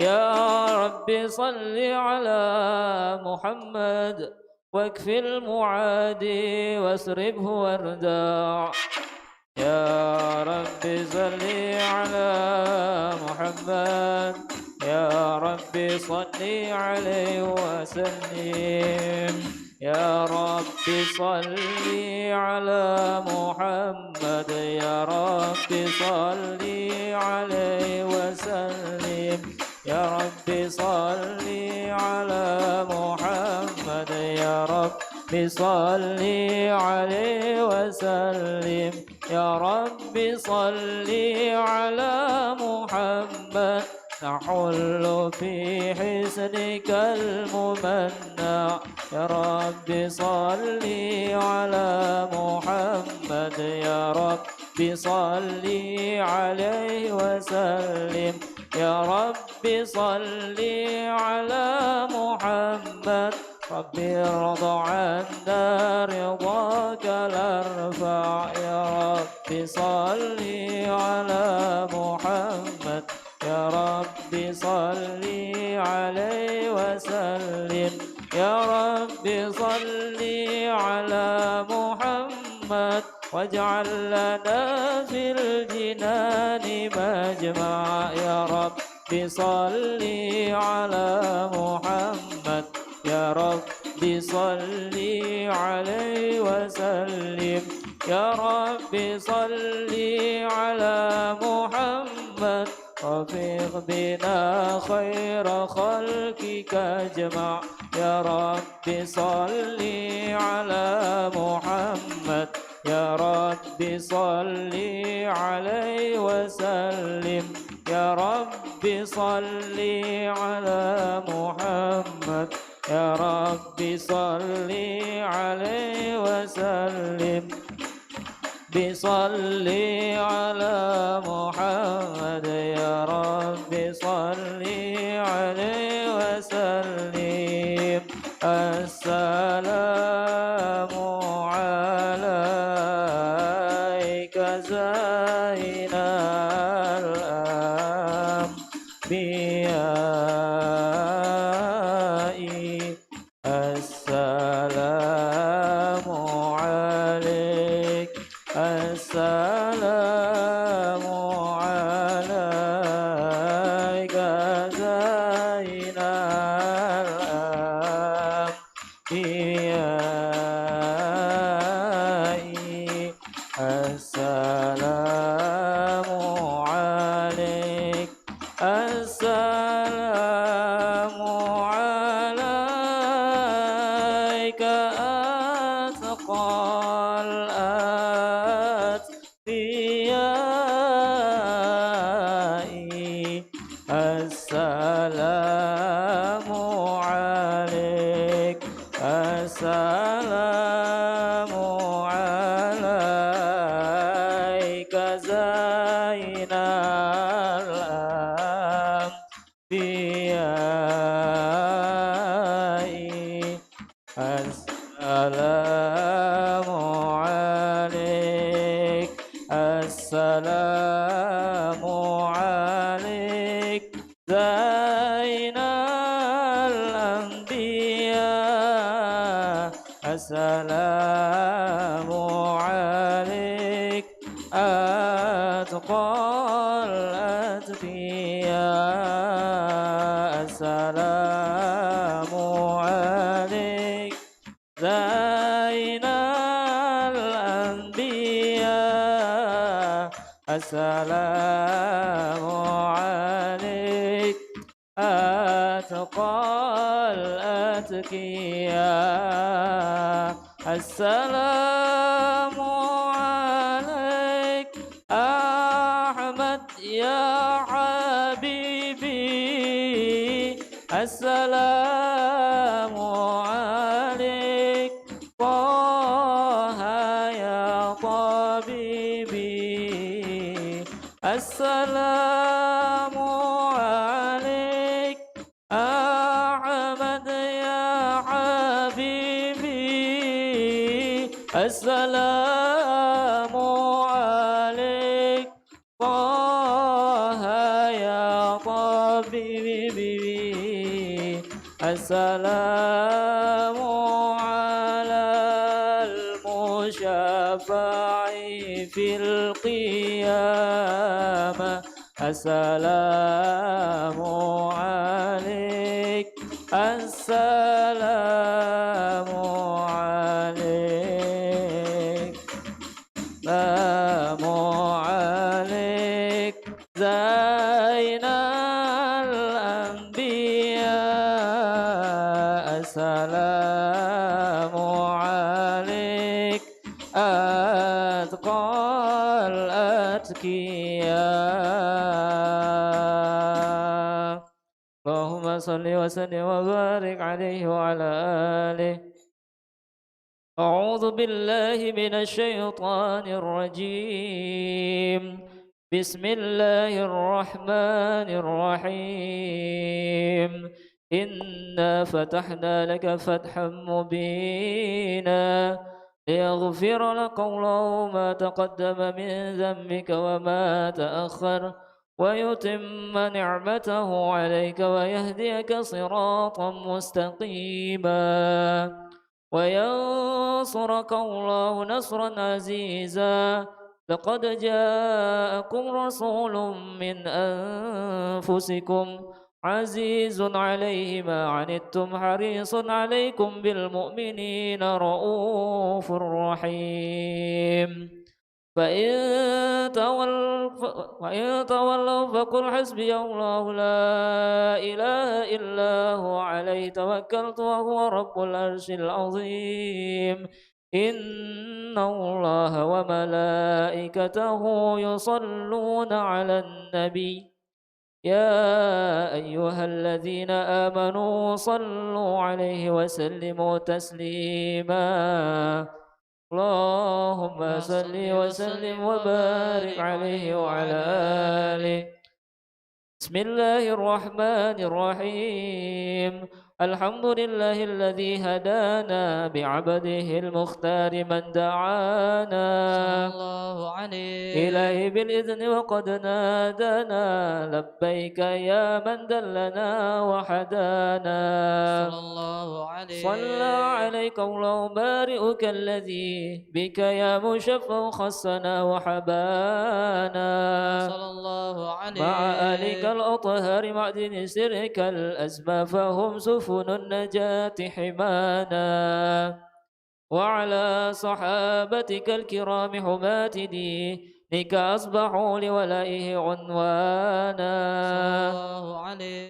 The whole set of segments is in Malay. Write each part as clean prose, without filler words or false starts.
يا رب صل على محمد واكف المعادي واصرفه واردع. يا رب صل على محمد، يا رب صل عليه وسلم. يا رب صل على محمد، يا رب صل عليه وسلم. يا رب صل على محمد، يا رب صل عليه وسلم. يا رب صل على محمد، نحل في حسنك الممنع. يا رب صل على محمد، يا رب صل عليه وسلم. يا رب صل على محمد، رب ارضى عنا رضاك الارفع. يا رب صل على محمد، يا رب صل عليه وسلم. يا رب صل على محمد، واجعل لنا في الجنان مجمع. يا رب صل على محمد، يا رب صل عليه وسلم. يا رب صل على محمد، رفيق بنا خير خلقك اجمع. يا رب صل على محمد، يا رب صل عليه وسلم. يا رب صل على محمد، يا رب صل عليه وسلم. بصل على محمد، يا رب صل عليه وسلم. السلام عليك زين الأنبياء. السلام عليك، السلام عليك زين الأنبياء. السلام عليك، السلام عليك أتقى الأتقياء. السلام عليك، السلام عليك زين الأنبياء. السلام عليك، السلام عليك زين الأنبياء. السلام عليك أتقى الأتقياء. السلام عليك زين الأنبياء. السلام عليك أتقى الأتقياء. السلام عليك أحمد يا حبيبي. السلام عليك طه يا طبيبي. السلام عليك أحمد يا حبيبي. السلام عليك طه يا طبيبي. حبيبي السلام على المشفع في القيامة السلام عليك السلام عليك السلام عليك زين الأنبياء السلام عليك أتقى الأتقياء اللهم صل وسلم وبارك عليه وعلى آله. أعوذ بالله من الشيطان الرجيم. بسم الله الرحمن الرحيم. إنا فتحنا لك فتحا مبينا ليغفر لك الله ما تقدم من ذنبك وما تأخر ويتم نعمته عليك ويهديك صراطا مستقيما وينصرك الله نصرا عزيزا. لقد جاءكم رسول من أنفسكم عزيز عليه ما عنتم حريص عليكم بالمؤمنين رؤوف رحيم. فإن تولوا فقل حسبي الله لا إله إلا هو عليه توكلت وهو رب العرش العظيم. إن الله وملائكته يصلون على النبي يا أيها الذين آمنوا صلوا عليه وسلموا تسليما. اللهم صل وسلم وبارك عليه وعلى آله. بسم الله الرحمن الرحيم. الحمد لله الذي هدانا بعبده المختار من دعانا إليه بالإذن وقد نادانا لبيك يا من دلنا وحدانا. صلى عليك الله بارئك الذي بك يا مشفع خصنا وحبانا مع آلك الأطهار معدن سرك الأسمى فهم سفن النجاة حمانا وعلى صحابتك الكرام حماة دينك أصبحوا لولائه عنوانا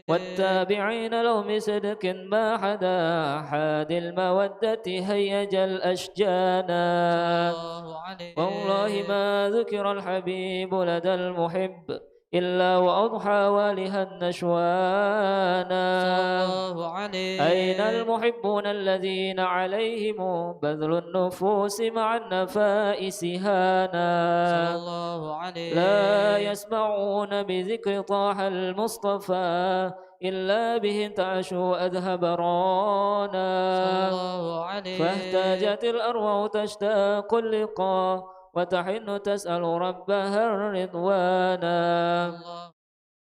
والتابعين لهم بصدق ما حدا حاد المودة هيج الأشجانا. والله ما ذكر الحبيب لدى المحب إلا وأضحى والها النشوانا. أين المحبون الذين عليهم بذل النفوس مع النفائس هانا. لا يسمعون بذكر طه المصطفى إلا به انتعشوا أذهب رانا. فاهتاجت الأرواح تشتاق اللقاء وتحن تسأل ربها الرضوانا.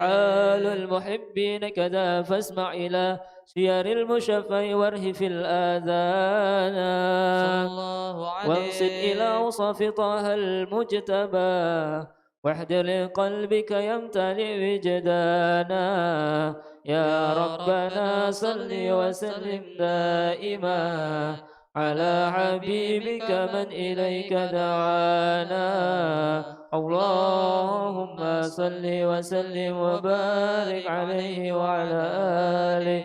حال المحبين كذا فاسمع إلى سير المشفع واره في الآذان وانصت إلى وصف طه المجتبى واحضر لقلبك يمتلئ وجدانا. يا ربنا صل وسلم دائما على حبيبك من إليك دعانا. اللهم صل وسلم وبارك عليه وعلى آله.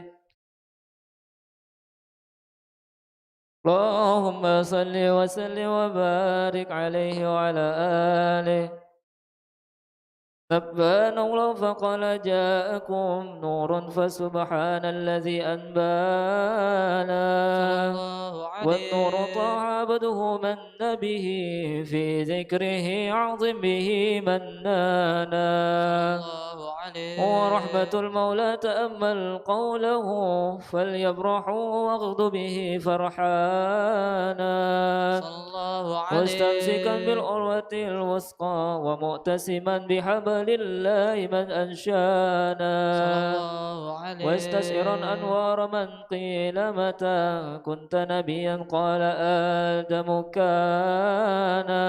اللهم صل وسلم وبارك عليه وعلى آله. نبأنا الله فقال جاءكم نور فسبحان الذي أنبانا. والنور طه عبده من به في ذكره عظم به منانا. ورحمة المولى تأمل قوله فليفرحوا واغض به فرحانا مستمسكا بالعروة الوثقى ومؤتسما بحبل الله من أنشانا واستسئرا أنوار من قيل متى كنت نبيا قال آدم كانا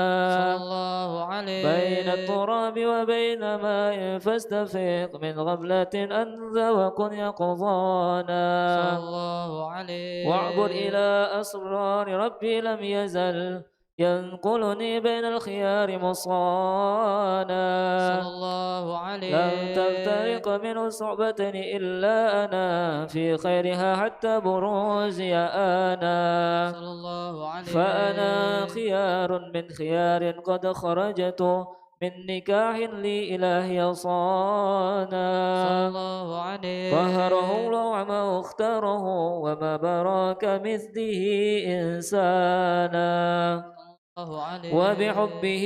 بين التراب وبين ماء فاستفيق من غفلة أنت وكن يقظانا واعبد إلى أسرار ربي لم يزل ينقلني بين الخيار مصانا لم تفترق منه صعبة إلا أنا في خيرها حتى بروزي أنا فأنا خيار من خيار قد خرجت من نكاح لي إلهي صانا قهره الله وما اختاره وما براك مثله إنسانا وبحبه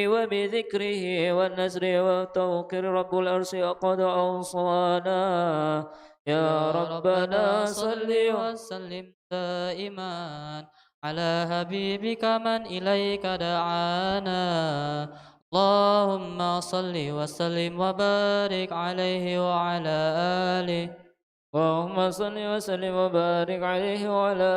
وبذكره والنسر والتوقير رب العرش قد أوصانا يا ربنا صل وسلم دائما على حبيبك من إليك دعانا اللهم صل وسلم وبارك عليه وعلى آله اللهم صل وسلم وبارك عليه وعلى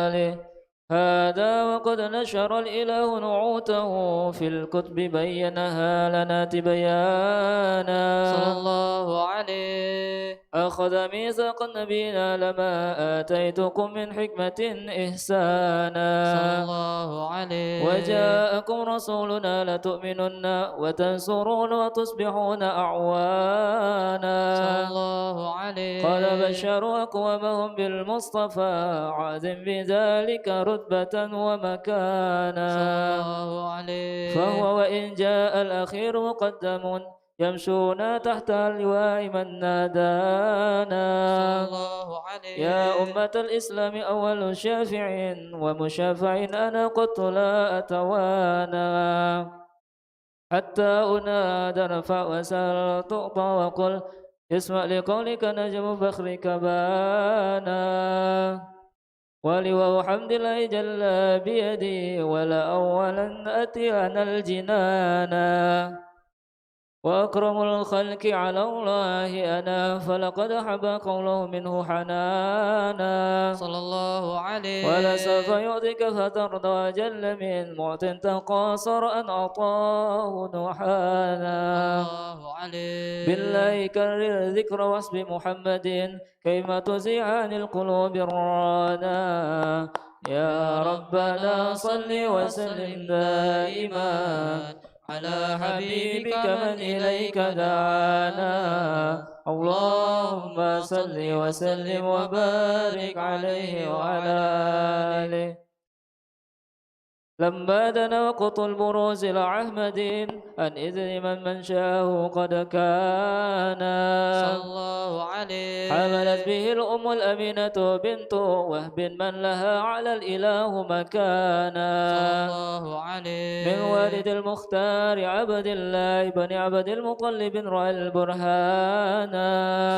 آله هذا وقد نشر الإله نعوته في الكتب بينها لنا تبيانا صلى الله عليه أخذ ميثاق نبينا لما آتيتكم من حكمة إحسانا صلى الله عليه وجاءكم رسولنا لتؤمنن وتنصرون وتصبحون أعوانا صلى الله عليه قد بشروا أقوامهم بالمصطفى عازم بذلك رتبة ومكانا صلى الله عليه فهو وإن جاء الأخير مقدم يمشون تحت اللواء من نادانا صلى الله عليه يا أمة الإسلام أول شافع ومشافع أنا قلت لا أتوانا حتى أنادى ارفع وسل تعطى وقل اسمع لقولك نجم فخرك بانا ولواء حمد الله جل بيدي ولا أولا أتي أنا الجنانا وأكرم الخلق على الله أنا فلقد حب قوله منه حنانا صلى الله عليه ولسوف يعطيك فترضى جل من معط تقاصر أن أعطاه نوحانا الله عليه بالله كرر ذكر وصف محمد كيما تزيع عن القلوب الرانا يا ربنا صل وسلم دائما على حبيبك من إليك دعانا اللهم صل وسلم وبارك عليه وعلى آله لما دنا وقت البروز لأحمد أن إذن من شاءه قد كان صلى الله عليه حملت به الأم الأمينة بنت وهب من لها على الإله مكانا صلى الله عليه من والد المختار عبد الله بن عبد المطلب رأى البرهان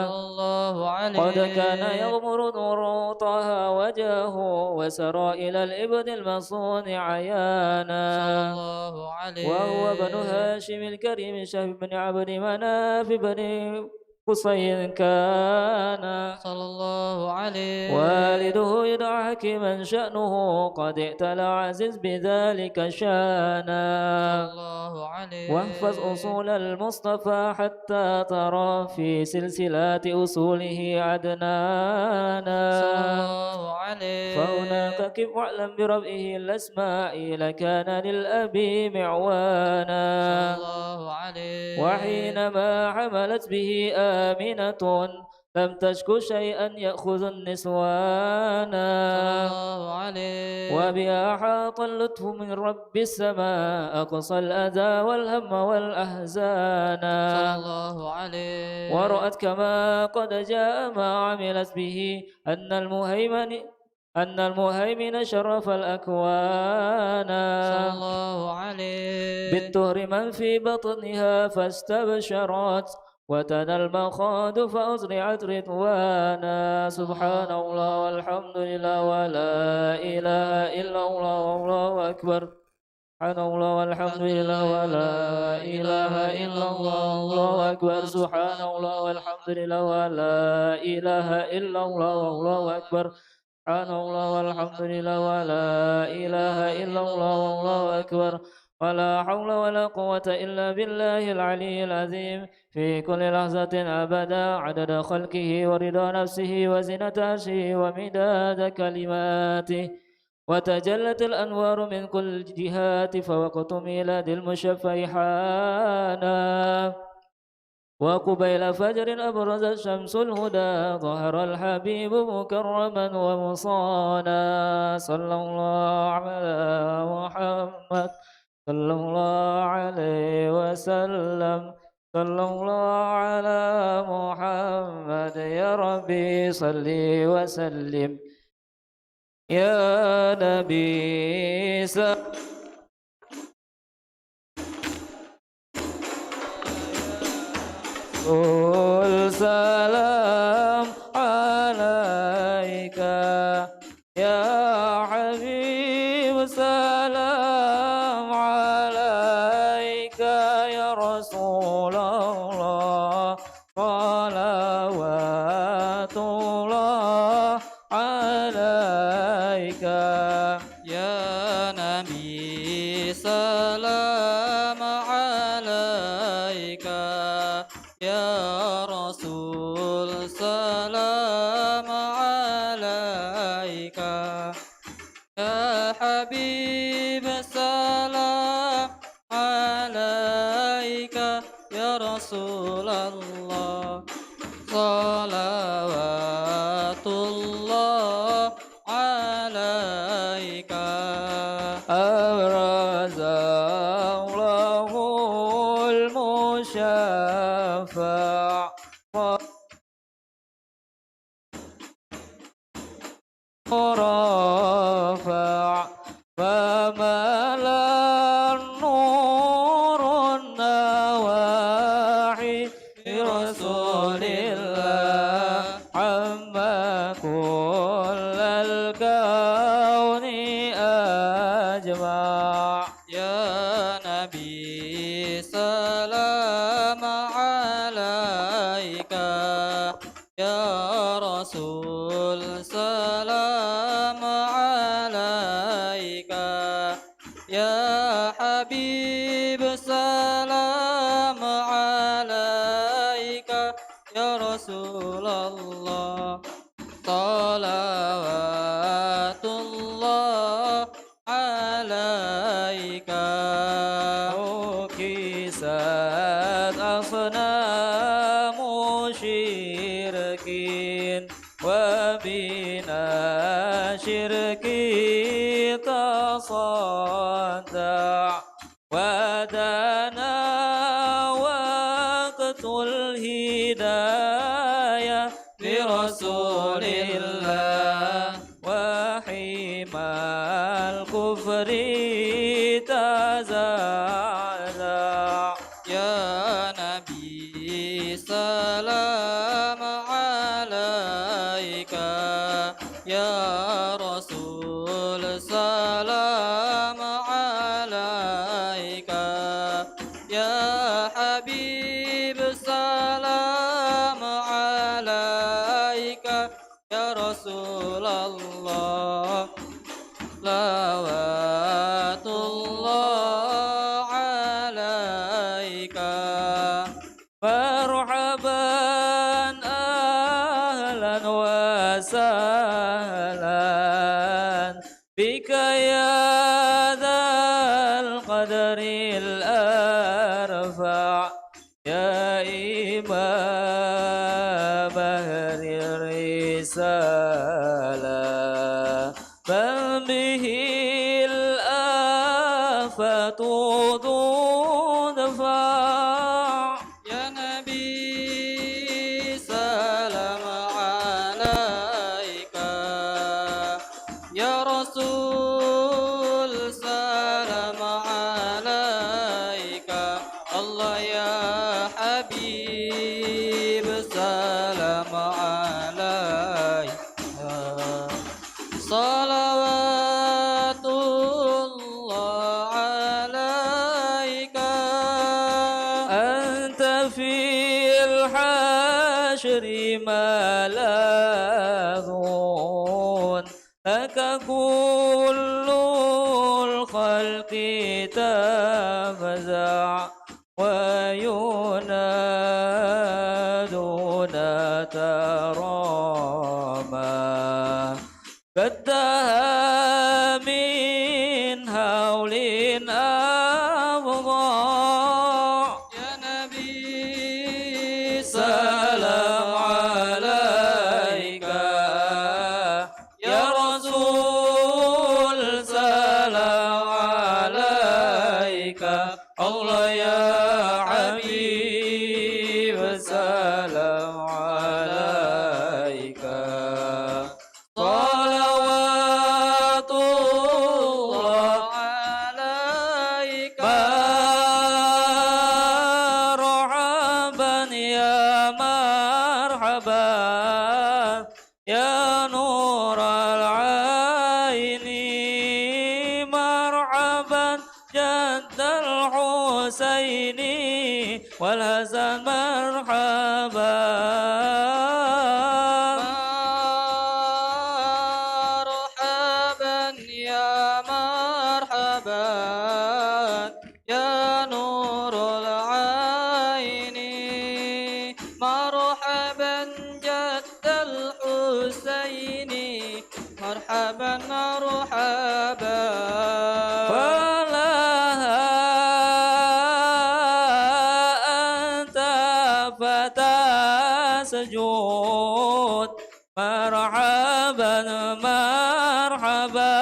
صلى الله عليه قد كان يغمر نور طه وجهه وسرى إلى الإبن المصون عيانا صلى الله عليه وهو بن هاشم الكريم شهب بن عبد مناف بن قصي كان صلى الله عليه والده يدعى حكيما شأنه قد ائتلى عزيز بذلك شانا صلى الله عليه واحفظ أصول المصطفى حتى ترى في سلسلات أصوله عدنانا صلى الله عليه فهناك كف واعلم بربئه الأسماء لكان للأبي معوانا صلى الله عليه وحينما حملت به آمنة لم تشك شيئا يأخذ النسوان صلى الله عليه وبها حاط اللطف من رب السماء أقصى الأذى والهم والأحزان صلى الله عليه ورأت كما قد جاء ما عملت به أن المهيمن شرف الأكوان صلى الله عليه بالطهر من في بطنها فاستبشرت وتنى المخاض فأسرعت رضوانا سبحان الله والحمد لله ولا إله إلا الله والله أكبر سبحان الله والحمد لله ولا إله إلا الله والله أكبر سبحان الله والحمد لله ولا إله إلا الله والله أكبر سبحان الله والحمد لله ولا إله إلا الله والله أكبر ولا حول ولا قوة إلا بالله العلي العظيم في كل لحظة أبدا عدد خلقه ورضا نفسه وزنة عرشه ومداد كلماته وتجلت الأنوار من كل جهات فوقت ميلاد المشفع حانا وقبيل فجر أبرز الشمس الهدى ظهر الحبيب مكرما ومصانا صلى الله على محمد صلى الله عليه وسلم صلى الله على محمد يا ربي صل وسلم يا نبي قل سلام عليك يا حبيب سلام عليك يا رسول الله صلوات الله عليك يا نبي سلام عليك يا رسول سلام عليك يا حبيب سلام عليك يا رسول الله صلوات الله عليك أبرز الله المشفع ورفع فملا النور النواحي برسول الله عما كل الكون أجمع يا نبي سلام عليك يا رسول سلام عليك يا حبيب سلام عليك يا رسول الله صلوات الله عليك وكسات أصنام شركين وبنا شركي تصدع ودنا وقت الهداية برسول الله وحما الكفر تزعزع يا نبي سلام عليك يا رسول سلام عليك يا حبيب سلام عليك يا رسول الله صلوات الله عليك مرحبا أهلا وسهلا بك يا ذا القدر الأرفع يا إمام أهل الرسالة من به الآفة تدفع يا نبي سلام عليك يا رسول سلام عليك الله يا حبيب ملاذون لك كل الخلق تفزع وينادون تراما قدها من هول أفظع يا نبي سلام عليك يا رسول سلام عليك الله يا حبيب سلام عليك صلوات الله عليك مرحبا يا مرحبا يا نور العين مرحبا جد الحسين والحسن مرحبا مرحبا يا مرحبا يا نور العين مرحبا جد الحسين مرحبا مرحبا فلها أنت فتى سجود مرحبا مرحبا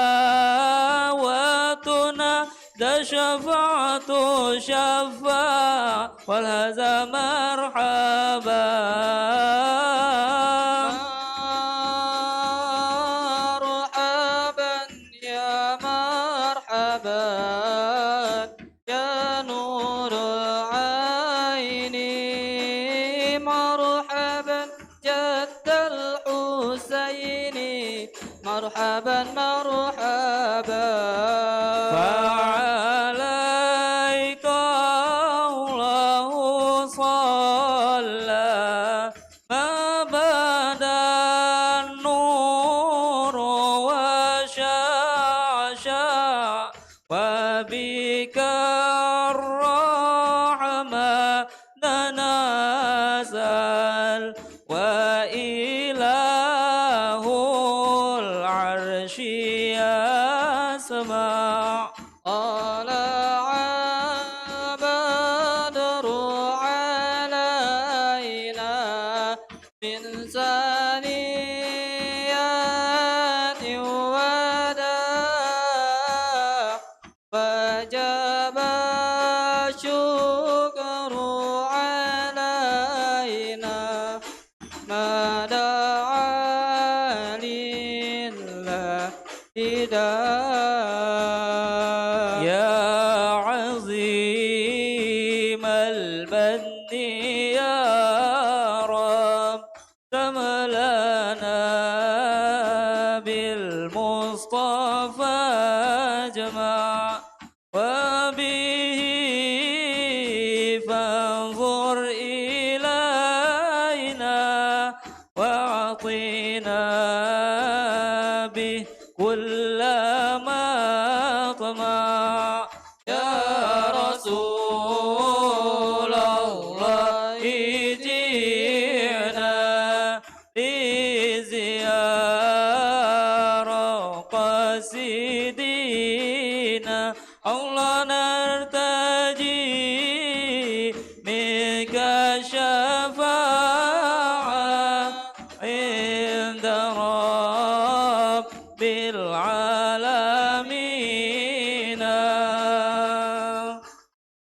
وتنادى شفاعة شفاع والهزا مرحبا مرحبا يا مرحبا يا نور العين مرحبا جد الحسين مرحبا مرحبا فعليك الله صلى ما بدا النور وشعشع وبك الرحمة ننزل وإله العرش يسمع طلع بدر علينا من ثنيات الوداع وجب الشكر علينا ما دعا لله داع يا عظيم المن يا رب تملنا بالمصطفى جمع وبه فانظر إلينا وأعطنا به كل ما طمع يا رسول الله جئنا لزيارة قصيدنا الله نرتجي منك الشفاعة عند رب العالمين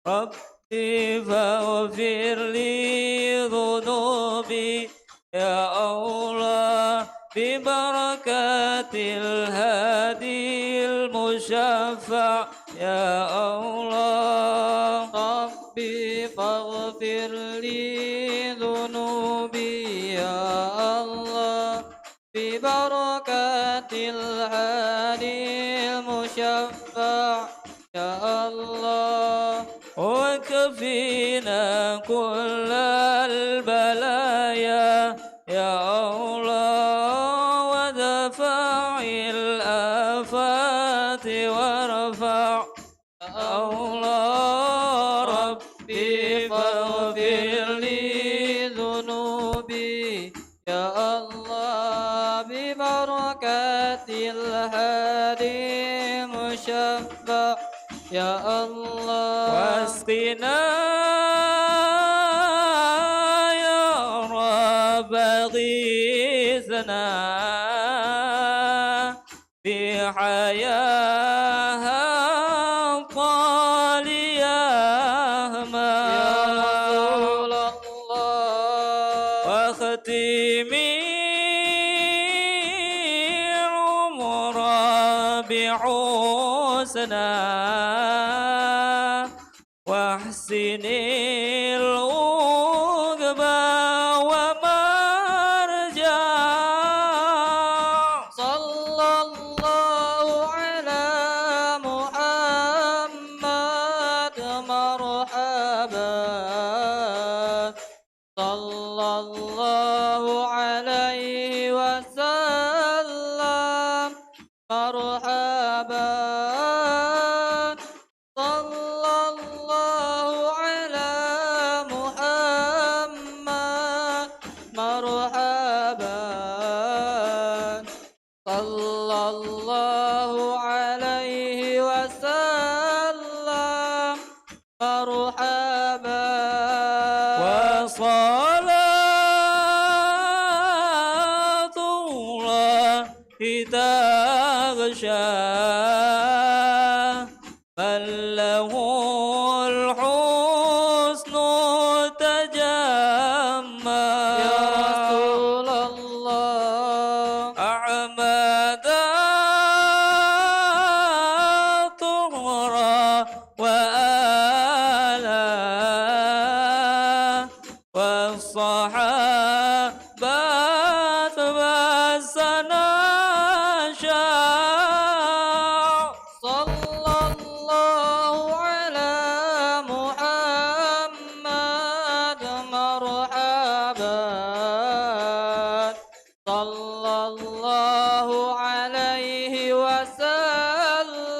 ربي فاغفر لي ذنوبي يا الله ببركة الهادي المشفع يا الله ربي فاغفر لي ذنوبي يا الله ببركة الهادي المشفع يا الله وكفينا كل البلايا يا الله الله ودفع الآفات وارفع الله ربي فاغفر لي ذنوبي يا الله ببركة الهادي مشفع يا الله واسقنا يا رب غيثنا في حياة طالية ما يا رسول الله واختمي عمر بحسنى واحسني العقبى ومرجع صلى الله على محمد مرحبا صلى الله عليه وسلم مرحبا صلى الله على محمد مرحبا صلى الله عليه وسلم مرحبا وصلاة الله تغشى من له الحسن تجمع يا رسول الله أحمد طهرا وآلا والصحابة بسنا شاء صلى الله على محمد مرحبا صلى الله عليه وسلم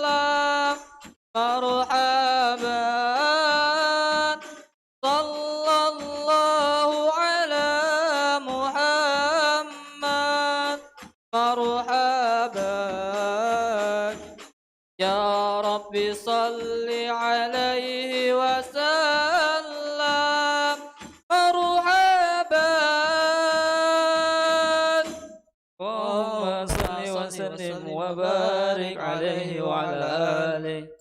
مرحبا صلى الله على محمد مرحبا يا رب صل عليه وسلم مرحبا اللهم صل وسلم وبارك عليه وعلى آله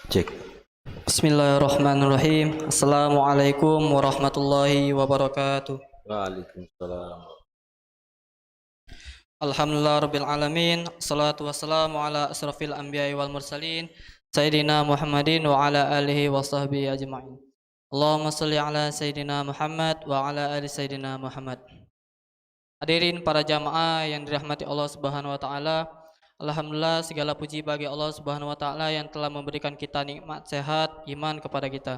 Cek. Bismillahirrahmanirrahim. Assalamualaikum warahmatullahi wabarakatuh. Waalaikumsalam. Alhamdulillah rabbil alamin. Assalatu wassalamu ala asrafil anbiya'i wal mursalin Sayyidina Muhammadin wa ala alihi wa sahbihi ajma'in. Allahumma salli ala Sayyidina Muhammad wa ala ali Sayyidina Muhammad. Hadirin para jamaah yang dirahmati Allah Subhanahu wa taala. Alhamdulillah segala puji bagi Allah Subhanahu wa taala yang telah memberikan kita nikmat sehat iman kepada kita.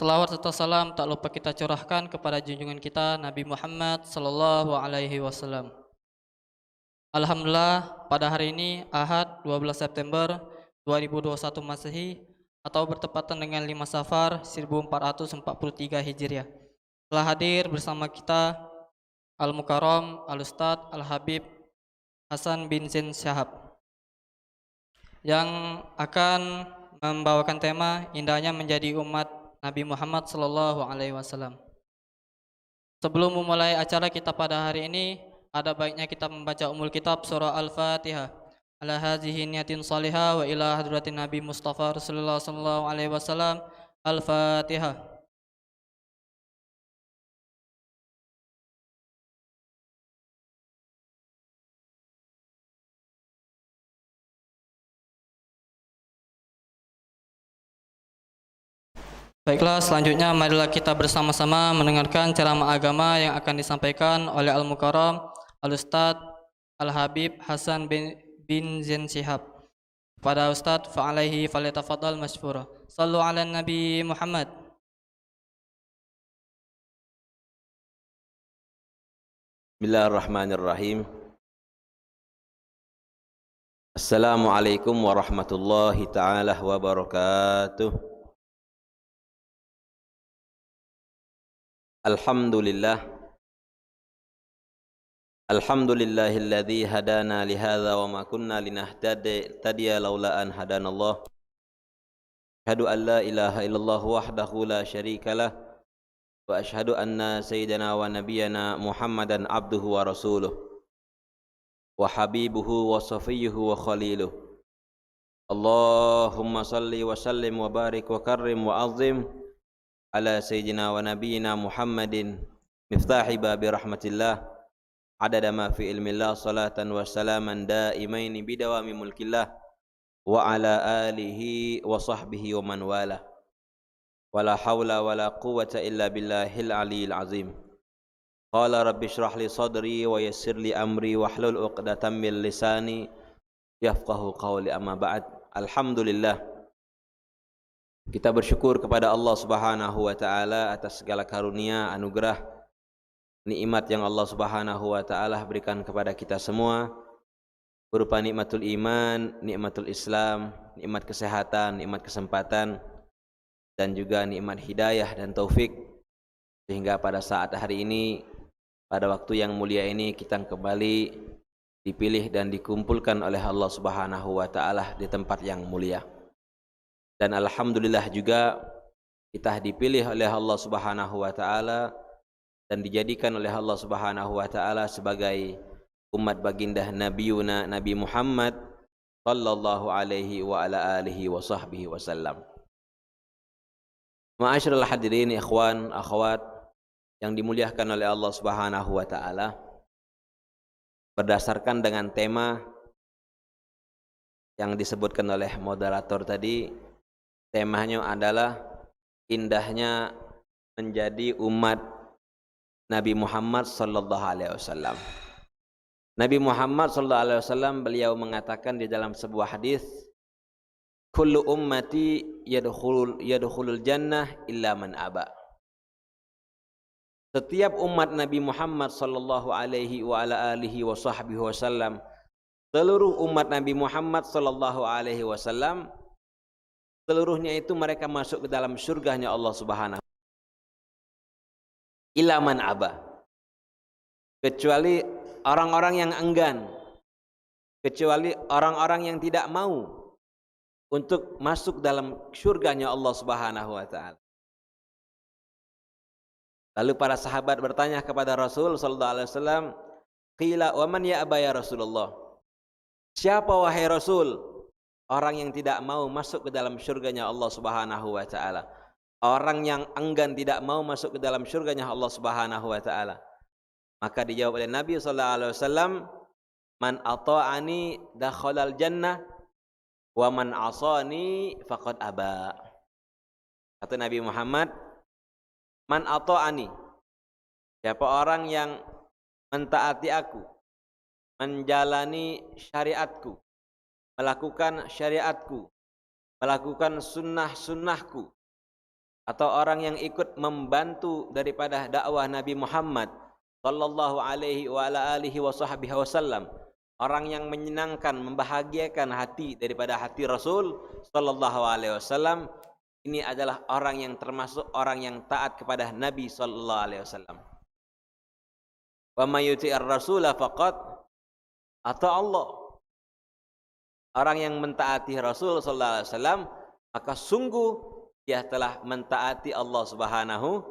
Selawat serta salam tak lupa kita curahkan kepada junjungan kita Nabi Muhammad sallallahu alaihi wasallam. Alhamdulillah pada hari ini Ahad 12 September 2021 Masehi atau bertepatan dengan 5 Safar 1443 Hijriah. Telah hadir bersama kita Al-Mukarram Al-Ustadz Al-Habib Hasan bin Zain Syahab yang akan membawakan tema indahnya menjadi umat Nabi Muhammad sallallahu alaihi wasallam. Sebelum memulai acara kita pada hari ini, ada baiknya kita membaca umul kitab surah Al-Fatihah. ala hadhihi niyatin salihah wa ila hadratin Nabi Mustafa Rasulullah sallallahu alaihi wasallam. Al-Fatihah. Baiklah, selanjutnya marilah kita bersama-sama mendengarkan ceramah agama yang akan disampaikan oleh Al-Mukarram Al-Ustadz Al-Habib Hasan bin Zain Shihab. Pada Ustadz, fa'alaihi falyatafaddal masyfura. Sallu ala Nabi Muhammad. Bismillahirrahmanirrahim. Assalamualaikum warahmatullahi ta'ala wabarakatuh. Alhamdulillah. Alhamdulillahilladzi hadana lihadza wa ma kunna linahtadiya laula an hadanallah. Asyhadu an la ilaha illallah wahdahu la syarikalah wa asyhadu anna sayyidana wa nabiyyana Muhammadan abduhu wa rasuluh wa habibuhu wa safiyyuhu wa khaliluh. Allahumma salli wa sallim wa barik wa karrim wa azim ala sayyidina wa nabiyyina Muhammadin miftahi babi rahmatillah adada ma fi ilmillah salatan wa salaman daimaini bidawami mulkillah wa ala alihi wa sahbihi wa man wala wala hawla wala quwwata illa billahil aliyil azim. Qala rabbi shrah li sadri wa yassir li amri wahlul uqdatam min lisani yafqahu qawli, amma ba'd. Alhamdulillah, kita bersyukur kepada Allah Subhanahu wa taala atas segala karunia, anugerah, nikmat yang Allah Subhanahu wa taala berikan kepada kita semua, berupa nikmatul iman, nikmatul Islam, nikmat kesehatan, nikmat kesempatan, dan juga nikmat hidayah dan taufik, sehingga pada saat hari ini, pada waktu yang mulia ini, kita kembali dipilih dan dikumpulkan oleh Allah Subhanahu wa taala di tempat yang mulia. Dan alhamdulillah juga kita dipilih oleh Allah Subhanahu wa taala dan dijadikan oleh Allah Subhanahu wa taala sebagai umat baginda Nabiuna Nabi Muhammad sallallahu alaihi wa ala alihi wa sahbihi wasallam. Ma'asyiral hadirin, ikhwan, akhwat yang dimuliakan oleh Allah Subhanahu wa taala, berdasarkan dengan tema yang disebutkan oleh moderator tadi, temanya adalah indahnya menjadi umat Nabi Muhammad sallallahu alaihi wasallam. Nabi Muhammad sallallahu alaihi wasallam beliau mengatakan di dalam sebuah hadis, kullu ummati yadkhulul jannah illa man aba. Setiap umat Nabi Muhammad sallallahu alaihi wa ala alihi wa sahbihi wasallam, seluruh umat Nabi Muhammad sallallahu alaihi wasallam, seluruhnya itu mereka masuk ke dalam surganya Allah Subhanahu. Illa man aba, kecuali orang-orang yang enggan, kecuali orang-orang yang tidak mau untuk masuk dalam surganya Allah Subhanahu wa taala. Lalu para sahabat bertanya kepada Rasul sallallahu alaihi wasallam, qila wa man ya aba ya Rasulullah? Siapa wahai Rasul orang yang tidak mau masuk ke dalam surganya Allah Subhanahu wa taala? Orang yang enggan tidak mau masuk ke dalam surganya Allah Subhanahu wa taala. Maka dijawab oleh Nabi sallallahu alaihi wasallam, man ata'ani dakhalal jannah wa man asani faqad aba. Kata Nabi Muhammad, man ata'ani, siapa orang yang mentaati aku, menjalani syariatku, melakukan syariatku, melakukan sunnah-sunnahku, atau orang yang ikut membantu daripada dakwah Nabi Muhammad sallallahu alaihi wa ala alihi wa sahbihi wasallam, orang yang menyenangkan, membahagiakan hati daripada hati Rasul sallallahu alaihi wasallam, ini adalah orang yang termasuk orang yang taat kepada Nabi sallallahu alaihi wasallam. Wa may yuti'ir rasula faqad ata Allah. Orang yang mentaati Rasul sallallahu alaihi wasallam, maka sungguh dia telah mentaati Allah Subhanahu.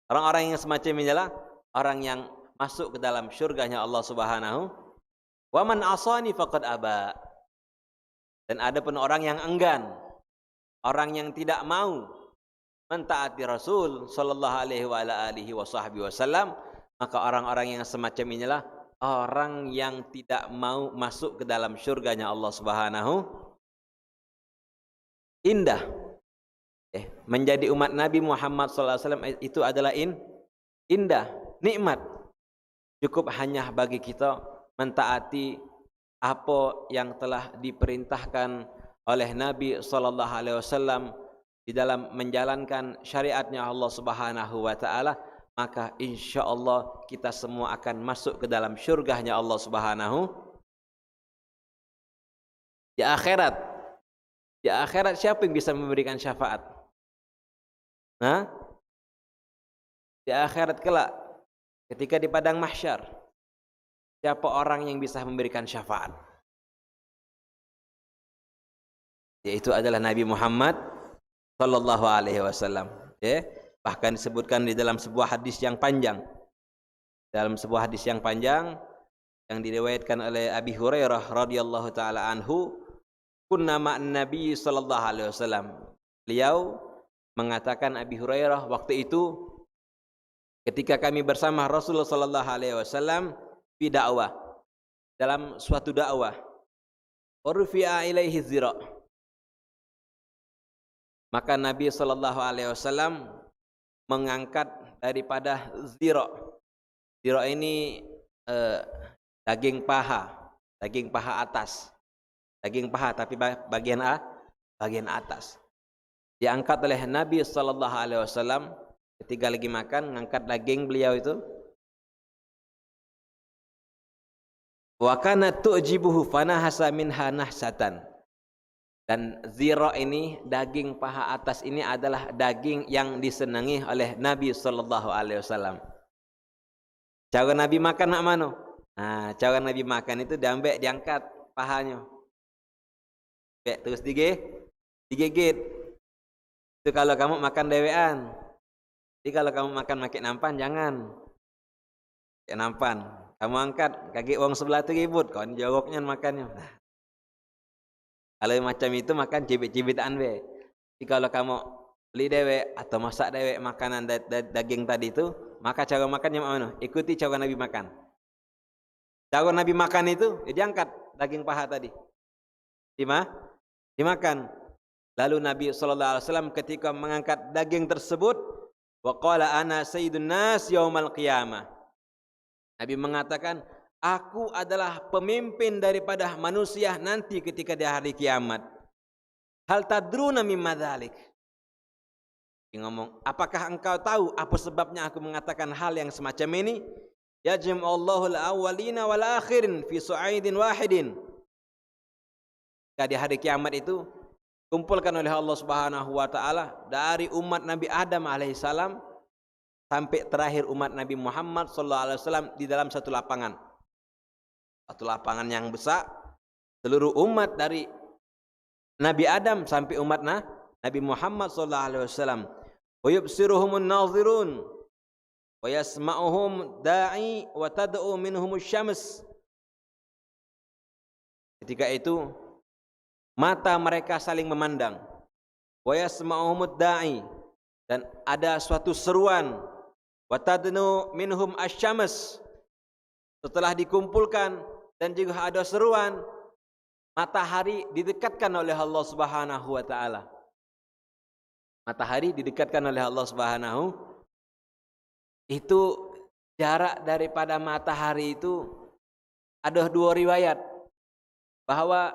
Orang-orang yang semacam inilah orang yang masuk ke dalam surganya Allah Subhanahu Wa man asani faqad aba. Dan ada pun orang yang enggan, orang yang tidak mau mentaati Rasul sallallahu alaihi wa ala alihi wasallam, maka orang-orang yang semacam inilah orang yang tidak mau masuk ke dalam syurganya Allah Subhanahu. Indah menjadi umat Nabi Muhammad sallallahu alaihi wasallam itu adalah indah, nikmat. Cukup hanya bagi kita mentaati apa yang telah diperintahkan oleh Nabi sallallahu alaihi wasallam di dalam menjalankan syariatnya Allah Subhanahu wa taala, maka insyaallah kita semua akan masuk ke dalam syurganya Allah Subhanahu. Di akhirat siapa yang bisa memberikan syafaat? Di akhirat kelak ketika di padang mahsyar, siapa orang yang bisa memberikan syafaat? Yaitu adalah Nabi Muhammad sallallahu alaihi wasallam. Bahkan disebutkan di dalam sebuah hadis yang panjang. Dalam sebuah hadis yang panjang yang diriwayatkan oleh Abi Hurairah radhiyallahu taala anhu, kunna ma'an Nabi sallallahu alaihi wasallam. Beliau mengatakan, Abi Hurairah, waktu itu ketika kami bersama Rasulullah sallallahu alaihi wasallam fi dakwah, dalam suatu dakwah, urfi'a ilaihi zira', maka Nabi sallallahu alaihi wasallam mengangkat daripada zira'. Zira' ini daging paha atas, daging paha tapi bagian atas. Diangkat oleh Nabi sallallahu alaihi wasallam ketika lagi makan, ngangkat daging beliau itu. Wa kana tu'jibuhu fanahasa minha nahsatan. Dan zira' ini, daging paha atas ini adalah daging yang disenangi oleh Nabi sallallahu alaihi wasallam. Cara Nabi makan nak mano? Cara Nabi makan itu diangkat pahanya. Terus digigit. Itu kalau kamu makan dewean. Jadi kalau kamu makan makin nampan, jangan. Kayak nampan. Kamu angkat, kaki orang sebelah tu ribut. Kau joroknya makannya. Kalau macam itu makan cibit-cibitan be. Jadi kalau kamu beli dewek atau masak dewek makanan daging tadi itu, maka cara makannya mana? Ikuti cara Nabi makan. Cara Nabi makan itu, diangkat daging paha tadi. Dimakan. Lalu Nabi sallallahu alaihi wasallam ketika mengangkat daging tersebut, wa qala ana sayyidun nas yaumal qiyamah. Nabi mengatakan, aku adalah pemimpin daripada manusia nanti ketika di hari kiamat. Hal tadruna mimma dzalik? Dia ngomong, apakah engkau tahu apa sebabnya aku mengatakan hal yang semacam ini? Yajma'ullahul awwalina wal akhirin fi su'aidin wahidin. Di hari kiamat itu kumpulkan oleh Allah Subhanahu wa taala dari umat Nabi Adam alaihissalam sampai terakhir umat Nabi Muhammad sallallahu alaihi wasallam di dalam satu lapangan. Satu lapangan yang besar, seluruh umat dari Nabi Adam sampai umat Nabi Muhammad sallallahu alaihi wasallam. Wa yubsiruhumun nazirun wa yasma'uhum da'i wa tad'u minhumus syams. Ketika itu mata mereka saling memandang. Wa yasma'uhumud da'i, dan ada suatu seruan. Wa tadnu minhum asyams. Setelah dikumpulkan dan juga ada seruan, matahari didekatkan oleh Allah Subhanahu wa taala. Matahari didekatkan oleh Allah Subhanahu. Itu jarak daripada matahari itu ada dua riwayat bahwa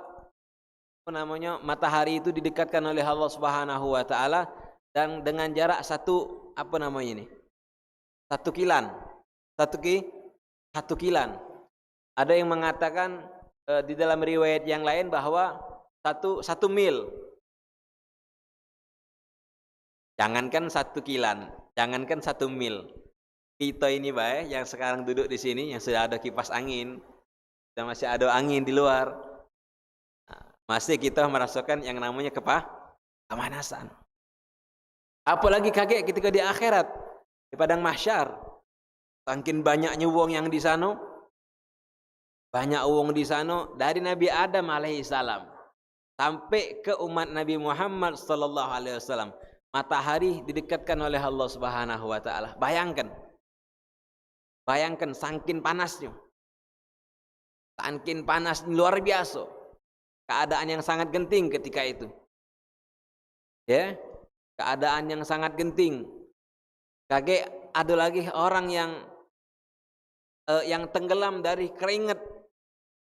matahari itu didekatkan oleh Allah Subhanahu wa taala dan dengan jarak satu kilan. Satu kilan. Ada yang mengatakan di dalam riwayat yang lain bahwa satu mil. Jangankan 1 kilan, jangankan 1 mil. Kita ini yang sekarang duduk di sini, yang sudah ada kipas angin, dan masih ada angin di luar, masih kita merasakan yang namanya kepanasan. Apalagi kaget ketika di akhirat, di padang mahsyar, saking banyaknya wong yang di sana, Banyak uang di sana dari Nabi Adam alaihissalam sampai ke umat Nabi Muhammad sallallahu alaihi wasallam. Matahari didekatkan oleh Allah Subhanahu wa taala. Bayangkan. Bayangkan saking panasnya. Saking panas luar biasa. Keadaan yang sangat genting ketika itu. Ya. Keadaan yang sangat genting. Kage ada lagi orang yang tenggelam dari keringat.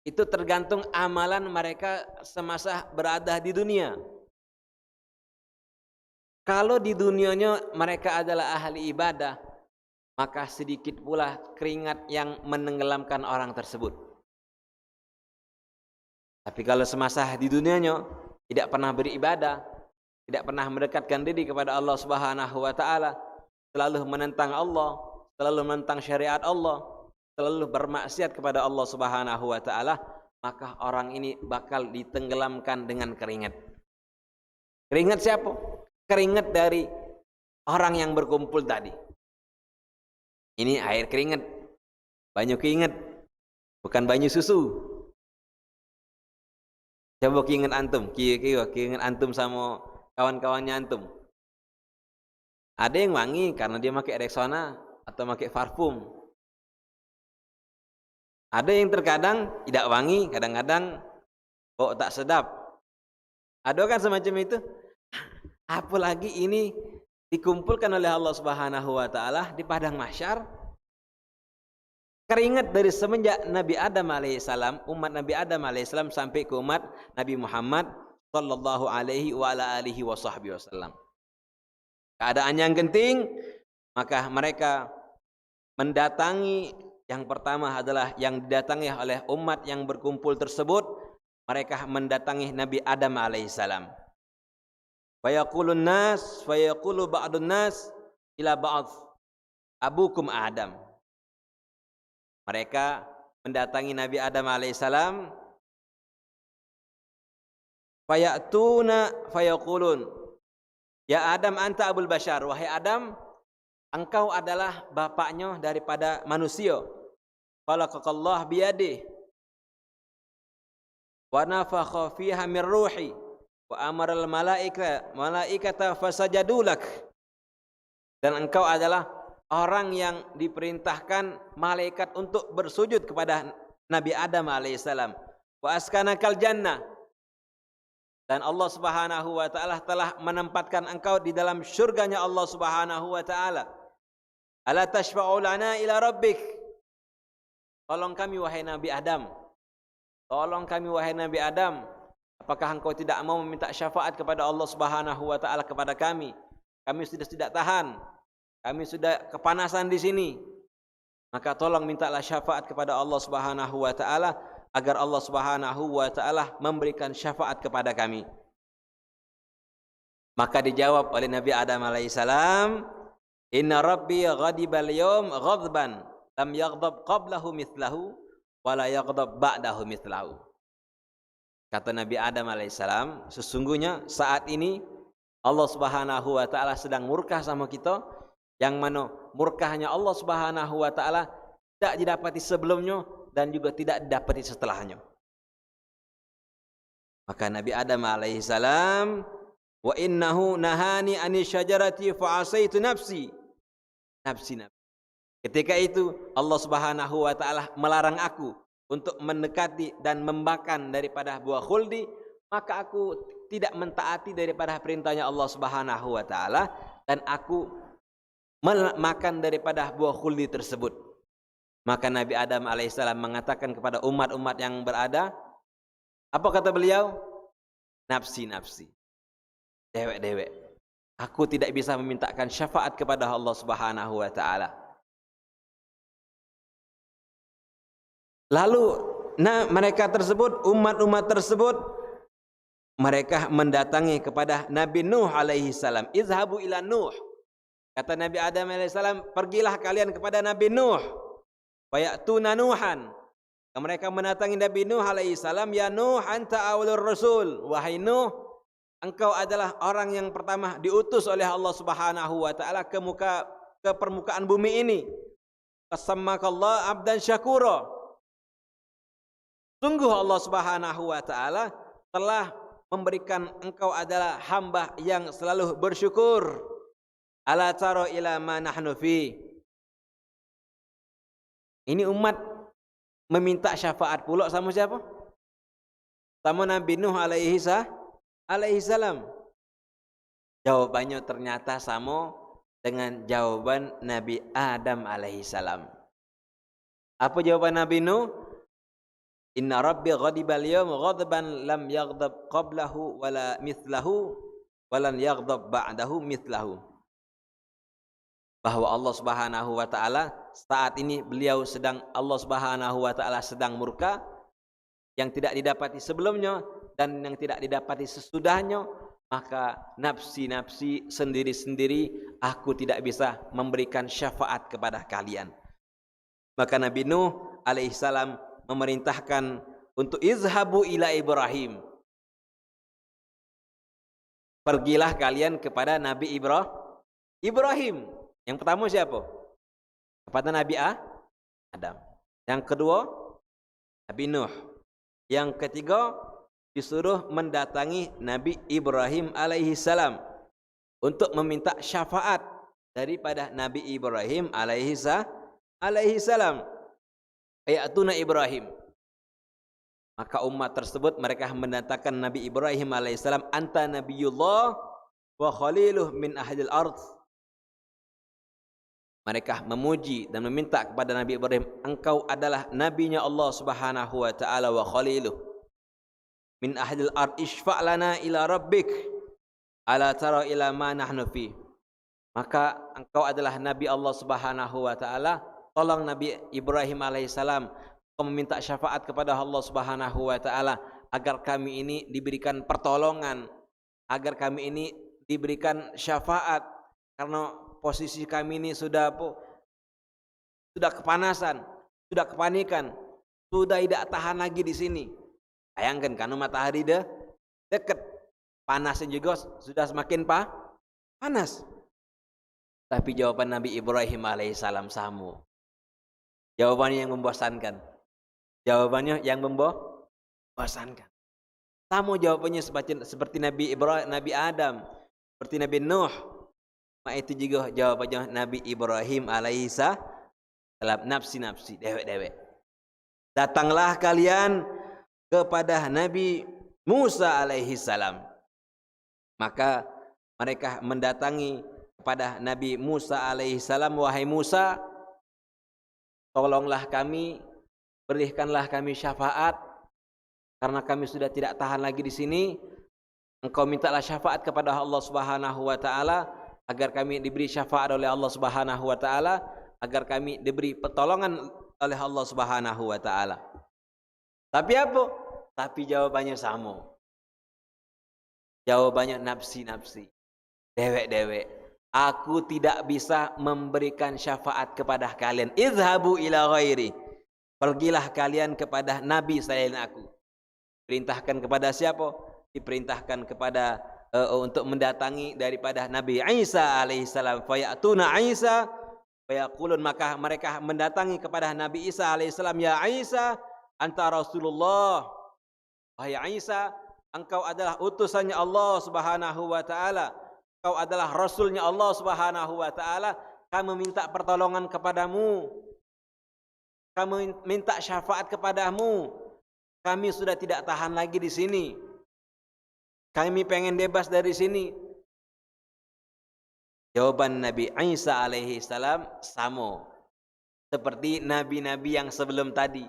Itu tergantung amalan mereka semasa berada di dunia. Kalau di dunianya mereka adalah ahli ibadah, maka sedikit pula keringat yang menenggelamkan orang tersebut. Tapi kalau semasa di dunianya tidak pernah beribadah, tidak pernah mendekatkan diri kepada Allah Subhanahu wa taala, selalu menentang Allah, selalu menentang syariat Allah, selalu bermaksiat kepada Allah Subhanahu wa taala, maka orang ini bakal ditenggelamkan dengan keringat. Keringat siapa? Keringat dari orang yang berkumpul tadi. Ini air keringat, banyu keringat, bukan banyu susu. Coba keringat antum, keringat antum sama kawan-kawannya antum. Ada yang wangi karena dia pakai Rexona atau pakai parfum. Ada yang terkadang tidak wangi, kadang-kadang kok tak sedap. Ada kan semacam itu? Apalagi ini dikumpulkan oleh Allah Subhanahu wa taala di padang mahsyar. Keringat dari semenjak Nabi Adam alaihissalam, umat Nabi Adam alaihissalam sampai ke umat Nabi Muhammad sallallahu alaihi wa ala alihi wasallam. Keadaan yang genting, maka mereka mendatangi, yang pertama adalah yang didatangi oleh umat yang berkumpul tersebut, mereka mendatangi Nabi Adam alaihissalam. Fayaqulun nas, fayaqulu ba'dun nas ila ba'd abukum Adam. Mereka mendatangi Nabi Adam alaihissalam. Fayatuna fayaqulun, ya Adam anta abul bashar, wahai Adam, engkau adalah bapaknya daripada manusia. Khalaqakallah biyadih wa nafakha fiha min ruhi wa amara al malaikata fasajadulak. Dan engkau adalah orang yang diperintahkan malaikat untuk bersujud kepada Nabi Adam alaihissalam. Wa askanakal jannah. Dan Allah Subhanahu wa taala telah menempatkan engkau di dalam syurganya Allah Subhanahu wa taala. Ala tashfa'u lana ila rabbik. Tolong kami wahai Nabi Adam. Tolong kami wahai Nabi Adam. Apakah engkau tidak mau meminta syafaat kepada Allah Subhanahu wa taala kepada kami? Kami sudah tidak tahan. Kami sudah kepanasan di sini. Maka tolong mintalah syafaat kepada Allah Subhanahu wa taala agar Allah Subhanahu wa taala memberikan syafaat kepada kami. Maka dijawab oleh Nabi Adam alaihissalam, inna rabbi ghadibal yawm ghadban lam yaghdab qablahu mithlahu wa la yaghdab ba'dahu mithlahu. Kata Nabi Adam alaihissalam, sesungguhnya saat ini Allah Subhanahu wa taala sedang murka sama kita, yang mana murkahnya Allah Subhanahu wa taala tidak didapati sebelumnya dan juga tidak didapati setelahnya. Maka Nabi Adam alaihissalam, wa innahu nahani ani syajarati fa asaitu nafsi. Nafsi. Ketika itu Allah Subhanahu wa taala melarang aku untuk mendekati dan memakan daripada buah khuldi, maka aku tidak mentaati daripada perintahnya Allah Subhanahu wa taala dan aku makan daripada buah khuldi tersebut. Maka Nabi Adam alaihissalam mengatakan kepada umat-umat yang berada, apa kata beliau? Nafsi, nafsi. Dewek-dewek. Aku tidak bisa memintakan syafaat kepada Allah Subhanahu wa taala. Lalu mereka tersebut, umat-umat tersebut, mereka mendatangi kepada Nabi Nuh alaihi salam. Izhabu ila Nuh. Kata Nabi Adam alaihi salam, pergilah kalian kepada Nabi Nuh. Fayatuna Nuhan. Mereka mendatangi Nabi Nuh alaihi salam, ya Nuh anta awwalur rasul. Wahai Nuh, engkau adalah orang yang pertama diutus oleh Allah Subhanahu wa taala ke permukaan bumi ini. Qasammakallah abdan syakura. Sungguh Allah Subhanahu wa taala telah memberikan engkau adalah hamba yang selalu bersyukur. Ala tara ila ma nahnu fi. Ini umat meminta syafaat pula sama siapa? Sama Nabi Nuh alaihi salam. Jawabannya ternyata sama dengan jawaban Nabi Adam alaihi salam. Apa jawaban Nabi Nuh? Inna rabbi ghadibal yawma ghadban lam yaghdab qablahu wala mithlahu walan yaghdab ba'dahu mithlahu. Bahwa Allah Subhanahu wa taala saat ini Allah Subhanahu wa taala sedang murka yang tidak didapati sebelumnya dan yang tidak didapati sesudahnya, maka nafsi-nafsi sendiri-sendiri aku tidak bisa memberikan syafaat kepada kalian. Maka Nabi Nuh alaihissalam memerintahkan untuk izhabu ila Ibrahim. Pergilah kalian kepada Nabi Ibrahim. Yang pertama siapa? Kepada Nabi Adam. Yang kedua Nabi Nuh. Yang ketiga disuruh mendatangi Nabi Ibrahim alaihi salam untuk meminta syafaat daripada Nabi Ibrahim alaihi salam. Ayatuna Ibrahim. Maka umat tersebut mereka mendatangkan Nabi Ibrahim alaihissalam, anta nabiyullah wa khaliluh min ahlil ardh. Mereka memuji dan meminta kepada Nabi Ibrahim, engkau adalah nabinya Allah Subhanahu wa taala wa khaliluh min ahlil ardh, ishfa' lana ila rabbik ala tara ila ma nahnu fi. Maka engkau adalah nabi Allah Subhanahu wa taala, tolong Nabi Ibrahim alaihissalam meminta syafaat kepada Allah Subhanahu wa taala agar kami ini diberikan pertolongan, agar kami ini diberikan syafaat, karena posisi kami ini sudah kepanasan, sudah kepanikan, sudah tidak tahan lagi di sini. Bayangkan karena matahari dah dekat, panasnya juga sudah semakin panas. Tapi jawaban Nabi Ibrahim alaihissalam sama. Jawabannya yang membosankan. Jawabannya yang membosankan. Sama jawabannya seperti Nabi Ibrahim, Nabi Adam, seperti Nabi Nuh. Maka itu juga jawabannya Nabi Ibrahim alaihissalam, nafsi-nafsi, dewek-dewek. Datanglah kalian kepada Nabi Musa alaihissalam. Maka mereka mendatangi kepada Nabi Musa alaihissalam, wahai Musa, tolonglah kami, berikanlah kami syafaat, karena kami sudah tidak tahan lagi di sini. Engkau mintalah syafaat kepada Allah Subhanahu wa taala agar kami diberi syafaat oleh Allah Subhanahu wa taala, agar kami diberi pertolongan oleh Allah Subhanahu wa taala. Tapi apa? Tapi jawabannya sama. Jawabannya nafsi-nafsi, dewek-dewek. Aku tidak bisa memberikan syafaat kepada kalian. Izhabu ila ghairi. Pergilah kalian kepada nabi selain aku. Perintahkan kepada siapa? Diperintahkan kepada untuk mendatangi daripada Nabi Isa alaihissalam. Fayatuna Isa fayaqulun, maka mereka mendatangi kepada Nabi Isa alaihissalam, ya Isa anta Rasulullah. Wahai Isa, engkau adalah utusannya Allah Subhanahu wa taala. Engkau adalah rasulnya Allah Subhanahu wa taala. Kami minta pertolongan kepadamu. Kami minta syafaat kepadamu. Kami sudah tidak tahan lagi di sini. Kami pengen bebas dari sini. Jawaban Nabi Isa alaihi salam sama seperti nabi-nabi yang sebelum tadi.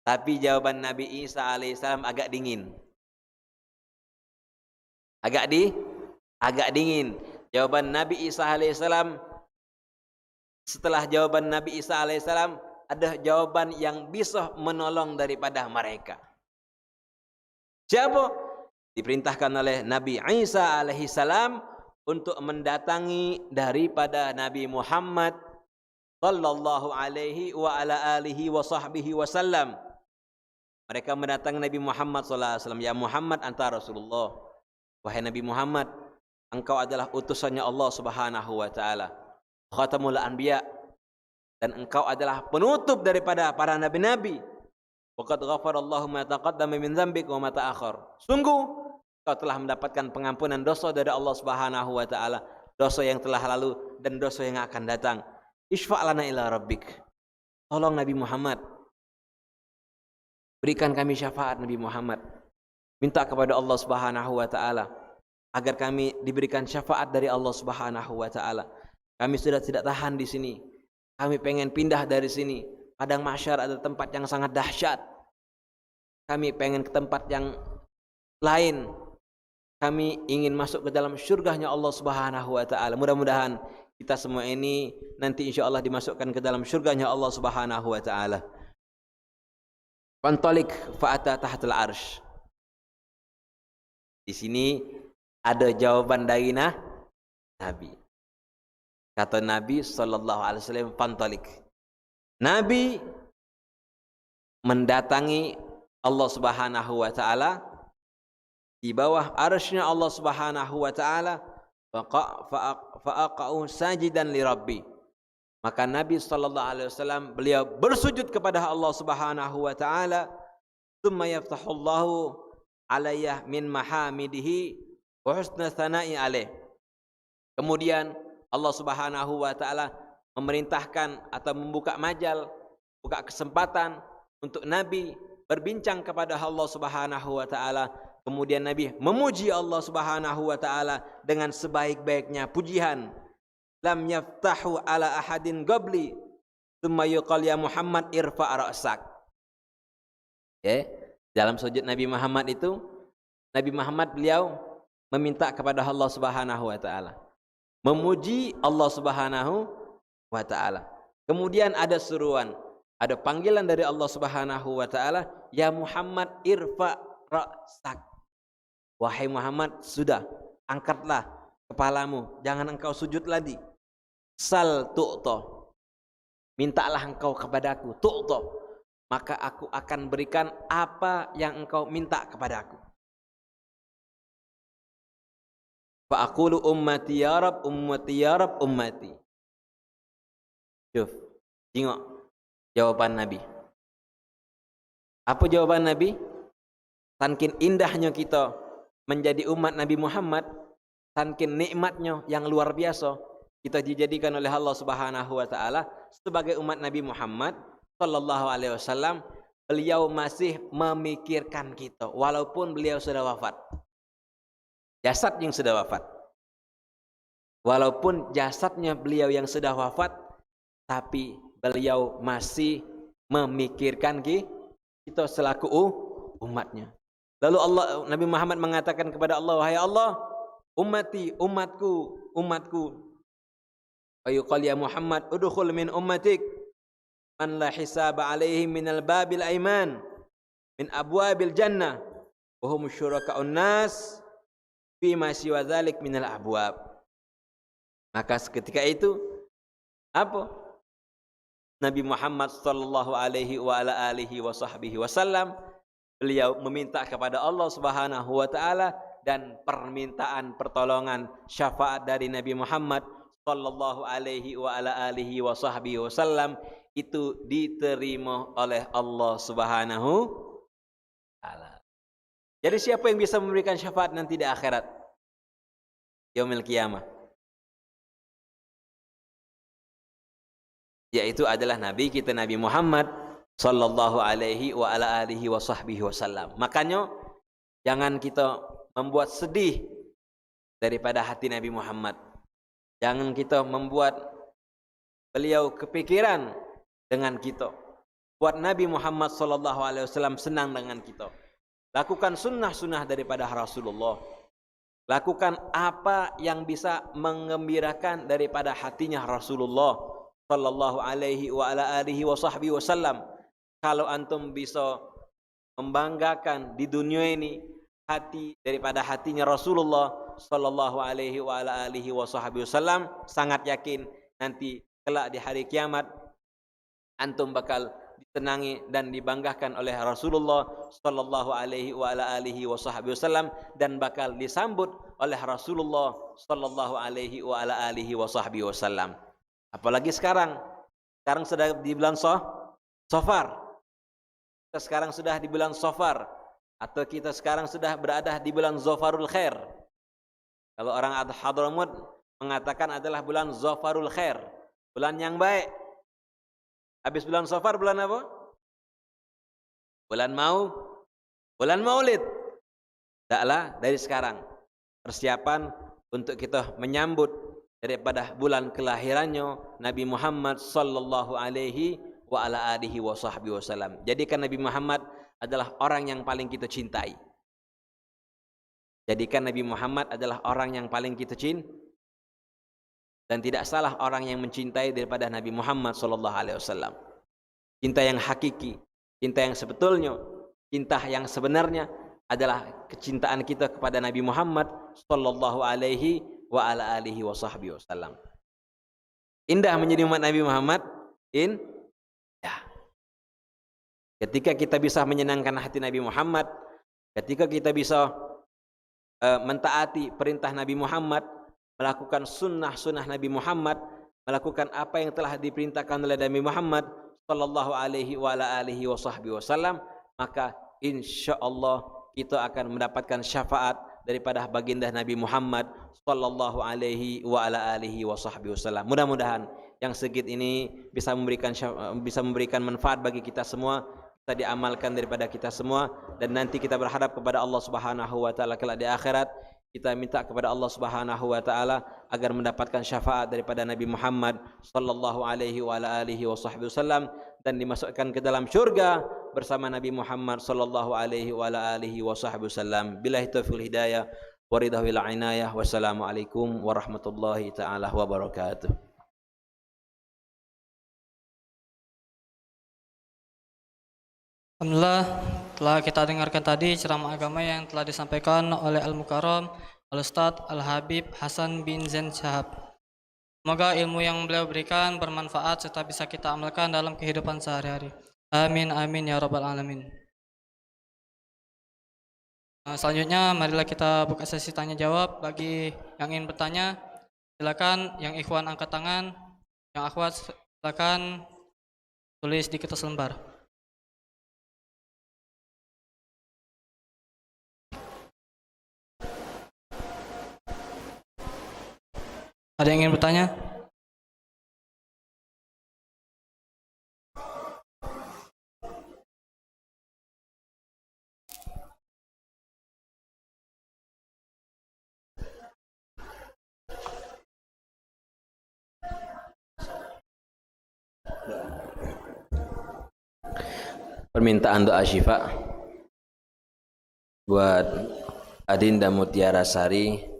Tapi jawaban Nabi Isa alaihi salam agak dingin. Agak dingin. Jawaban Nabi Isa alaihissalam, setelah jawaban Nabi Isa alaihissalam ada jawaban yang bisa menolong daripada mereka. Siapa? Diperintahkan oleh Nabi Isa alaihissalam untuk mendatangi daripada Nabi Muhammad sallallahu alaihi wa ala alihi wa sahbihi wasallam. Mereka mendatangi Nabi Muhammad sallallahu alaihi wasallam, ya Muhammad anta Rasulullah. Wahai Nabi Muhammad, engkau adalah utusannya Allah Subhanahu wa taala, khatamul anbiya, dan engkau adalah penutup daripada para nabi-nabi. wa qad ghafarallahu ma taqaddama min dzambik wa ma ta'akhkhar. Sungguh kau telah mendapatkan pengampunan dosa dari Allah Subhanahu wa taala, dosa yang telah lalu dan dosa yang akan datang. Isfa' lana ila rabbik. Tolong Nabi Muhammad, berikan kami syafaat Nabi Muhammad. Minta kepada Allah Subhanahu wa taala agar kami diberikan syafaat dari Allah Subhanahu wa taala. Kami sudah tidak tahan di sini. Kami pengen pindah dari sini. Padang mahsyar ada tempat yang sangat dahsyat. Kami pengen ke tempat yang lain. Kami ingin masuk ke dalam syurganya Allah Subhanahu wa taala. Mudah-mudahan kita semua ini nanti insyaallah dimasukkan ke dalam syurganya Allah Subhanahu wa taala. Fantalik fa'ata tahtal arsh. Di sini ada jawaban dari Nabi. Kata Nabi sallallahu alaihi wasallam, fantalik. Nabi mendatangi Allah Subhanahu wa taala di bawah arsy-Nya Allah Subhanahu wa taala, faqa'u sajidan li rabbi. Maka Nabi sallallahu alaihi wasallam beliau bersujud kepada Allah Subhanahu wa taala, tsumma yaftahullahu alayya min mahamidihi wa husna tsana'i alaih. Kemudian Allah Subhanahu wa taala memerintahkan atau membuka majal, buka kesempatan untuk Nabi berbincang kepada Allah Subhanahu wa taala. Kemudian Nabi memuji Allah Subhanahu wa taala dengan sebaik-baiknya pujian. Lam yaftahu ala ahadin qabli tsumma yuqal ya Muhammad irfa' ra'sak. Dalam sujud Nabi Muhammad itu, Nabi Muhammad beliau meminta kepada Allah Subhanahu wa taala, memuji Allah Subhanahu wa taala. Kemudian ada seruan, ada panggilan dari Allah Subhanahu wa taala, ya Muhammad irfa' ra'sak. Wahai Muhammad, sudah, angkatlah kepalamu, jangan engkau sujud lagi. Sal tu'to, mintalah engkau kepadaku, tu'to, maka aku akan berikan apa yang engkau minta kepadaku. Fa aqulu ummati ya Rab, ummati ya Rab, ummati. Syuf, tengok jawaban Nabi. Apa jawaban Nabi? Saking indahnya kita menjadi umat Nabi Muhammad, saking nikmatnya yang luar biasa, kita dijadikan oleh Allah Subhanahu wa taala sebagai umat Nabi Muhammad sallallahu alaihi wasallam. Beliau masih memikirkan kita walaupun beliau sudah wafat. Jasad yang sudah wafat. Walaupun jasadnya beliau yang sudah wafat, tapi beliau masih memikirkan kita selaku umatnya. Lalu Nabi Muhammad mengatakan kepada Allah, wahai Allah, ummati, umatku, umatku. Ayuqal ya Muhammad, udkhul min ummatik man la hisaba alaihim minal babil aiman min abwabil jannah wa hum syuraka'un nas fi ma siwa dzalik minal abwab. Maka seketika itu apa? Nabi Muhammad sallallahu alaihi wa ala alihi wa sahbihi wasallam beliau meminta kepada Allah Subhanahu wa taala, dan permintaan pertolongan syafaat dari Nabi Muhammad sallallahu alaihi wa ala alihi wa sahbihi wasallam itu diterima oleh Allah Subhanahu wa taala. Jadi siapa yang bisa memberikan syafaat nanti di akhirat? Yaumil qiyamah. Yaitu adalah Nabi kita, Nabi Muhammad sallallahu alaihi wa ala alihi wa sahbihi wasallam. Makanya jangan kita membuat sedih daripada hati Nabi Muhammad. Jangan kita membuat beliau kepikiran dengan kita. Buat Nabi Muhammad sallallahu alaihi wasallam senang dengan kita. Lakukan sunnah-sunnah daripada Rasulullah. Lakukan apa yang bisa mengembirakan daripada hatinya Rasulullah sallallahu alaihi wa ala alihi wa sahbihi wasallam. Kalau antum bisa membanggakan di dunia ini hati daripada hatinya Rasulullah sallallahu alaihi wa ala alihi wa sahbihi wasallam, sangat yakin nanti kelak di hari kiamat antum bakal disenangi dan dibanggakan oleh Rasulullah sallallahu alaihi wa ala alihi wa sahbihi wasallam, dan bakal disambut oleh Rasulullah sallallahu alaihi wa ala alihi wa sahbihi wasallam. Apalagi sekarang sedang di bulan Safar. kita sekarang sudah di bulan Safar, atau kita sekarang sudah berada di bulan Zafarul Khair. Kalau orang Hadramut mengatakan adalah bulan Zafarul Khair, bulan yang baik. Habis bulan Safar bulan apa? Bulan Maulid. Taklah dari sekarang persiapan untuk kita menyambut daripada bulan kelahirannya Nabi Muhammad sallallahu alaihi wa ala alihi wa sahbihi wasallam. Jadikan Nabi Muhammad adalah orang yang paling kita cintai. Jadikan Nabi Muhammad adalah orang yang paling kita cintai. Dan tidak salah orang yang mencintai daripada Nabi Muhammad sallallahu alaihi wasallam. Cinta yang hakiki, cinta yang sebetulnya, cinta yang sebenarnya adalah kecintaan kita kepada Nabi Muhammad sallallahu alaihi wa ala alihi wa sahbihi wasallam. Indah menjadi umat Nabi Muhammad, indah. Ketika kita bisa menyenangkan hati Nabi Muhammad, ketika kita bisa mentaati perintah Nabi Muhammad, melakukan sunnah-sunnah Nabi Muhammad, melakukan apa yang telah diperintahkan oleh Nabi Muhammad sallallahu alaihi wa ala alihi wa sahbihi wasallam, maka insyaallah kita akan mendapatkan syafaat daripada baginda Nabi Muhammad sallallahu alaihi wa ala alihi wa sahbihi wasallam. Mudah-mudahan yang sedikit ini bisa memberikan manfaat bagi kita semua, bisa diamalkan daripada kita semua, dan nanti kita berharap kepada Allah Subhanahu wa taala kelak di akhirat. Kita minta kepada Allah Subhanahu wa taala agar mendapatkan syafaat daripada Nabi Muhammad sallallahu alaihi wa ala alihi wa sahbihi wasallam, dan dimasukkan ke dalam syurga bersama Nabi Muhammad sallallahu alaihi wa ala alihi wa sahbihi wasallam. Billahi taufiq hidayah wa ridha wal inayah. Wassalamualaikum warahmatullahi taala wabarakatuh. Alhamdulillah, telah kita dengarkan tadi ceramah agama yang telah disampaikan oleh Al-Mukarram Al-Ustadz Al-Habib Hasan bin Zain Shahab. Semoga ilmu yang beliau berikan bermanfaat serta bisa kita amalkan dalam kehidupan sehari-hari. Amin amin ya rabbal alamin. Selanjutnya marilah kita buka sesi tanya jawab. Bagi yang ingin bertanya, silakan. Yang ikhwan angkat tangan, yang akhwat silakan tulis di kertas lembar. Ada yang ingin bertanya? Permintaan doa syifa buat Adinda Mutiara Sari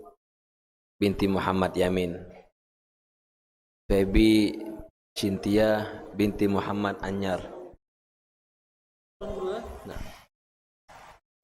binti Muhammad Yamin, Febi Cynthia binti Muhammad Anyar. Nah.